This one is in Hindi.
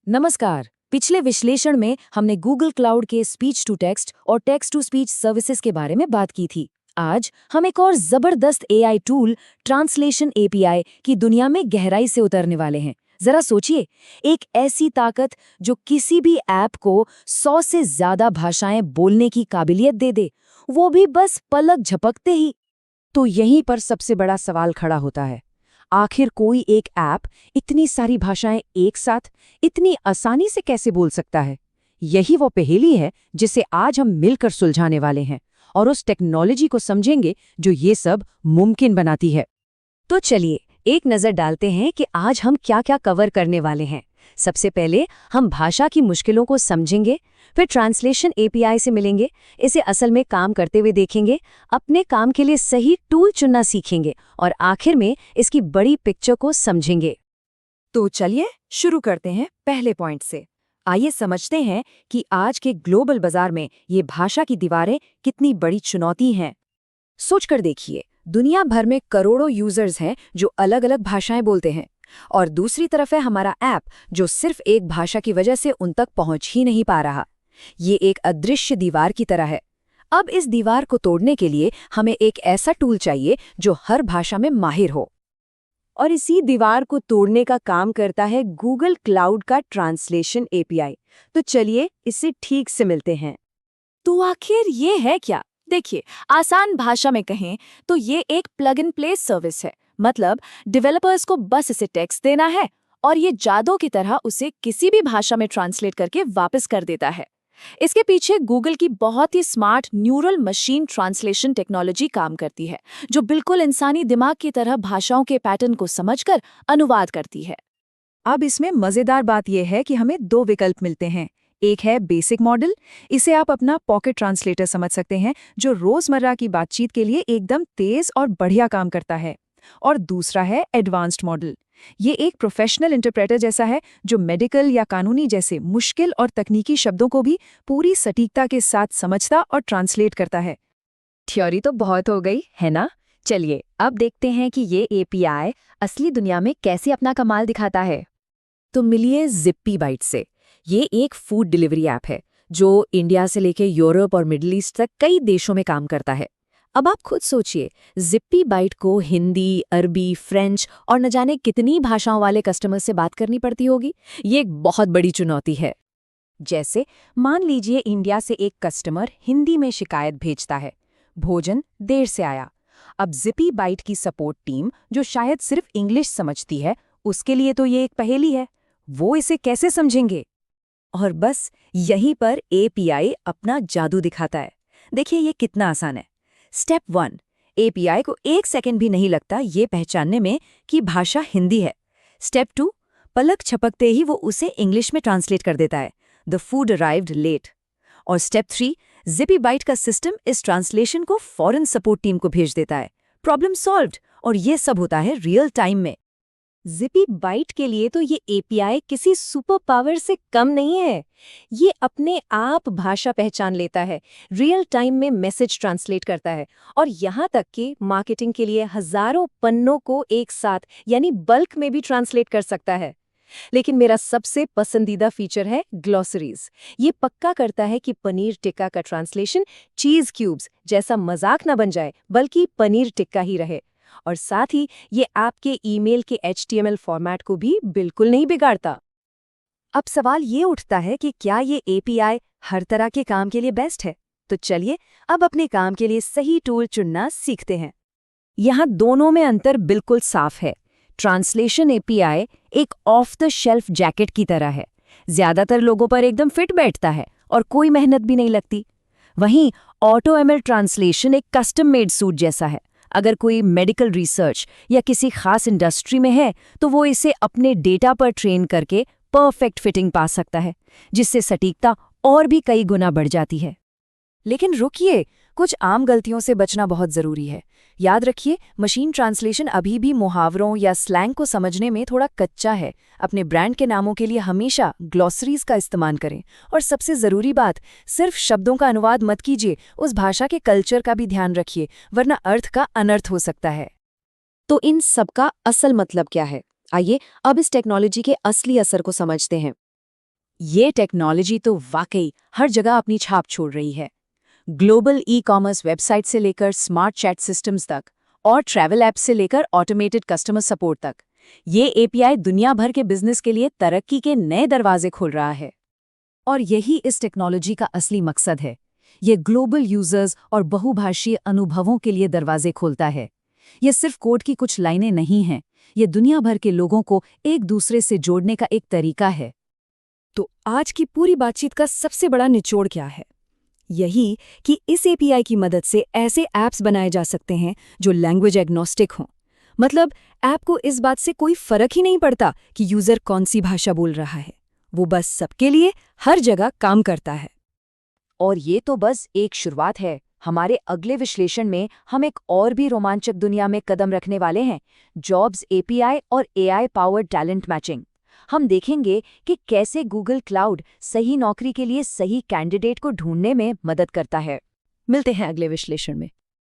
नमस्कार। पिछले विश्लेषण में हमने गूगल क्लाउड के स्पीच टू टेक्स्ट और टेक्स्ट टू स्पीच सर्विसेज के बारे में बात की थी। आज हम एक और जबरदस्त एआई टूल ट्रांसलेशन एपीआई की दुनिया में गहराई से उतरने वाले हैं। जरा सोचिए, एक ऐसी ताकत जो किसी भी ऐप को 100 से ज्यादा भाषाएं बोलने की काबिलियत दे दे, वो भी बस पलक झपकते ही। तो यहीं पर सबसे बड़ा सवाल खड़ा होता है, आखिर कोई एक ऐप इतनी सारी भाषाएं एक साथ इतनी आसानी से कैसे बोल सकता है? यही वो पहेली है जिसे आज हम मिलकर सुलझाने वाले हैं और उस टेक्नोलॉजी को समझेंगे जो ये सब मुमकिन बनाती है। तो चलिए एक नज़र डालते हैं कि आज हम क्या-क्या कवर करने वाले हैं। सबसे पहले हम भाषा की मुश्किलों को समझेंगे, फिर ट्रांसलेशन एपीआई से मिलेंगे, इसे असल में काम करते हुए देखेंगे, अपने काम के लिए सही टूल चुनना सीखेंगे और आखिर में इसकी बड़ी पिक्चर को समझेंगे। तो चलिए शुरू करते हैं पहले पॉइंट से। आइए समझते हैं कि आज के ग्लोबल बाजार में ये भाषा की दीवारें कितनी बड़ी चुनौती हैं। सोचकर देखिए, दुनिया भर में करोड़ों यूजर्स हैं जो अलग-अलग भाषाएं बोलते हैं, और दूसरी तरफ है हमारा ऐप जो सिर्फ एक भाषा की वजह से उन तक पहुंच ही नहीं पा रहा। ये एक अदृश्य दीवार की तरह है। अब इस दीवार को तोड़ने के लिए हमें एक ऐसा टूल चाहिए जो हर भाषा में माहिर हो, और इसी दीवार को तोड़ने का काम करता है गूगल क्लाउड का ट्रांसलेशन एपीआई। तो चलिए इससे ठीक से मिलते हैं। तो आखिर ये है क्या? देखिए, आसान भाषा में कहें तो ये एक प्लग एंड प्ले सर्विस है। मतलब डेवलपर्स को बस इसे टेक्स्ट देना है और ये जादू की तरह उसे किसी भी भाषा में ट्रांसलेट करके वापस कर देता है। इसके पीछे गूगल की बहुत ही smart neural machine translation technology काम करती है, जो बिल्कुल इंसानी दिमाग की तरह भाषाओं के पैटर्न को समझकर अनुवाद करती है। अब इसमें मजेदार बात यह है कि हमें दो विकल्प मिलते हैं। एक है बेसिक मॉडल, इसे आप अपना पॉकेट ट्रांसलेटर समझ सकते हैं, जो रोजमर्रा की बातचीत के लिए एकदम तेज और बढ़िया काम करता है। और दूसरा है एडवांस्ड मॉडल। ये एक प्रोफेशनल इंटरप्रेटर जैसा है, जो मेडिकल या कानूनी जैसे मुश्किल और तकनीकी शब्दों को भी पूरी सटीकता के साथ समझता और ट्रांसलेट करता है। थ्योरी तो बहुत हो गई है ना? चलिए अब देखते हैं कि ये एपीआई असली दुनिया में कैसे अपना कमाल दिखाता है। तो मिलिए जिप्पी बाइट से। ये एक फूड डिलीवरी ऐप है जो इंडिया से लेकर यूरोप और मिडिल ईस्ट तक कई देशों में काम करता है। अब आप खुद सोचिए, जिप्पी बाइट को हिंदी, अरबी, फ्रेंच और न जाने कितनी भाषाओं वाले कस्टमर से बात करनी पड़ती होगी। ये एक बहुत बड़ी चुनौती है। जैसे मान लीजिए इंडिया से एक कस्टमर हिंदी में शिकायत भेजता है, भोजन देर से आया। अब जिप्पी बाइट की सपोर्ट टीम, जो शायद सिर्फ इंग्लिश समझती है, उसके लिए तो ये एक पहेली है। वो इसे कैसे समझेंगे? और बस यहीं पर एपीआई अपना जादू दिखाता है। देखिए ये कितना आसान है। स्टेप 1, एपीआई को 1 सेकंड भी नहीं लगता ये पहचानने में कि भाषा हिंदी है। स्टेप 2, पलक झपकते ही वो उसे इंग्लिश में ट्रांसलेट कर देता है, द फूड अराइव्ड लेट। और स्टेप 3, जिप्पी बाइट का सिस्टम इस ट्रांसलेशन को फॉरेन सपोर्ट टीम को भेज देता है। Problem solved. और ये सब होता है रियल टाइम में। जिप्पी बाइट के लिए तो ये एपीआई किसी सुपर पावर से कम नहीं है। ये अपने आप भाषा पहचान लेता है, रियल टाइम में मैसेज ट्रांसलेट करता है, और यहाँ तक कि मार्केटिंग के लिए हजारों पन्नों को एक साथ यानी बल्क में भी ट्रांसलेट कर सकता है। लेकिन मेरा सबसे पसंदीदा फीचर है ग्लॉसरीज। ये पक्का करता है कि पनीर टिक्का का ट्रांसलेशन चीज क्यूब्स जैसा मजाक न बन जाए, बल्कि पनीर टिक्का ही रहे। और साथ ही ये आपके ईमेल के HTML फॉर्मेट को भी बिल्कुल नहीं बिगाड़ता। अब सवाल ये उठता है कि क्या ये एपीआई हर तरह के काम के लिए बेस्ट है? तो चलिए अब अपने काम के लिए सही टूल चुनना सीखते हैं। यहाँ दोनों में अंतर बिल्कुल साफ है। ट्रांसलेशन एपीआई एक ऑफ द शेल्फ जैकेट की तरह है, ज्यादातर लोगों पर एकदम फिट बैठता है और कोई मेहनत भी नहीं लगती। वहीं ऑटोएमएल ट्रांसलेशन एक कस्टम मेड सूट जैसा है। अगर कोई मेडिकल रिसर्च या किसी खास इंडस्ट्री में है तो वो इसे अपने डेटा पर ट्रेन करके परफेक्ट फिटिंग पा सकता है, जिससे सटीकता और भी कई गुना बढ़ जाती है। लेकिन रुकिए, कुछ आम गलतियों से बचना बहुत जरूरी है। याद रखिए, मशीन ट्रांसलेशन अभी भी मुहावरों या स्लैंग को समझने में थोड़ा कच्चा है। अपने ब्रांड के नामों के लिए हमेशा ग्लॉसरीज का इस्तेमाल करें, और सबसे जरूरी बात, सिर्फ शब्दों का अनुवाद मत कीजिए, उस भाषा के कल्चर का भी ध्यान रखिए, वरना अर्थ का अनर्थ हो सकता है। तो इन सब का असल मतलब क्या है? आइए अब इस टेक्नोलॉजी के असली असर को समझते हैं। ये टेक्नोलॉजी तो वाकई हर जगह अपनी छाप छोड़ रही है। ग्लोबल ई-कॉमर्स वेबसाइट से लेकर स्मार्ट चैट सिस्टम्स तक और ट्रैवल ऐप से लेकर ऑटोमेटेड कस्टमर सपोर्ट तक, ये एपीआई दुनिया भर के बिजनेस के लिए तरक्की के नए दरवाजे खोल रहा है। और यही इस टेक्नोलॉजी का असली मकसद है। ये ग्लोबल यूजर्स और बहुभाषीय अनुभवों के लिए दरवाजे खोलता है। ये सिर्फ कोड की कुछ लाइनें नहीं हैं, ये दुनिया भर के लोगों को एक दूसरे से जोड़ने का एक तरीका है। तो आज की पूरी बातचीत का सबसे बड़ा निचोड़ क्या है? यही कि इस एपीआई की मदद से ऐसे ऐप्स बनाए जा सकते हैं जो लैंग्वेज एग्नोस्टिक हों। मतलब ऐप को इस बात से कोई फर्क ही नहीं पड़ता कि यूजर कौन सी भाषा बोल रहा है, वो बस सबके लिए हर जगह काम करता है। और ये तो बस एक शुरुआत है। हमारे अगले विश्लेषण में हम एक और भी रोमांचक दुनिया में कदम रखने वाले हैं, जॉब्स एपीआई और एआई पावर्ड टैलेंट मैचिंग। हम देखेंगे कि कैसे गूगल क्लाउड सही नौकरी के लिए सही कैंडिडेट को ढूंढने में मदद करता है। मिलते हैं अगले विश्लेषण में।